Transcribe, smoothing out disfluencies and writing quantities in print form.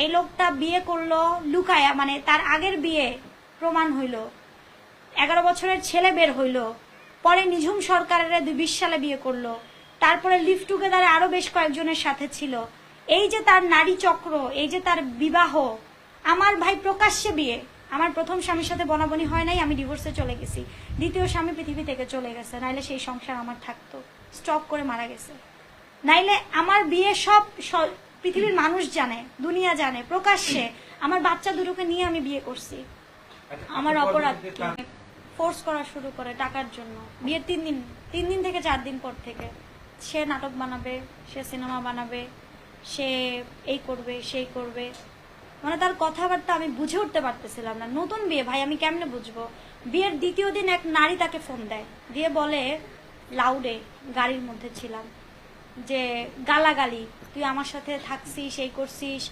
এই লোকটা বিয়ে করলো লুকায়া, মানে তার আগের বিয়ে প্রমাণ হইল, 11 বছরের ছেলে বের হইল, পরে নিঝুম সরকারের 2020 সালে বিয়ে করলো, তারপরে লিভ টুগেদারে আরো বেশ কয়েকজনের সাথে ছিল। এই যে তার নারী চক্র, এই যে তার বিবাহ, আমার ভাই প্রকাশ্যে বিয়ে। আমার প্রথম স্বামীর সাথে বনাবনি হয় নাই, আমি ডিভোর্সে চলে গেছি। দ্বিতীয় স্বামী পৃথিবী থেকে চলে গেছে, নাইলে সেই সংসার আমার থাকতো, স্টক করে মারা গেছে। নাইলে আমার বিয়ে সব পৃথিবীর মানুষ জানে, দুনিয়া জানে, প্রকাশ্যে। আমার বাচ্চা দুটোকে নিয়ে আমি বিয়ে করছি। আমার অপরাধ ফোর্স করা শুরু করে টাকার জন্য। বিয়ের 3 দিন থেকে 4 দিন পর থেকে সে নাটক বানাবে, সে সিনেমা বানাবে, সে এই করবে সেই করবে, মানে তার কথাবার্তা আমি বুঝে উঠতে পারতেছিলাম না। নতুন বিয়ে ভাই, আমি কেমনে বুঝবো? বিয়ের দ্বিতীয় দিন এক নারী তাকে ফোন দেয়, দিয়ে বলে লাউডে, গাড়ির মধ্যে ছিলাম, যে গালাগালি, তুই আমার সাথে থাকছিস, এই করছিস,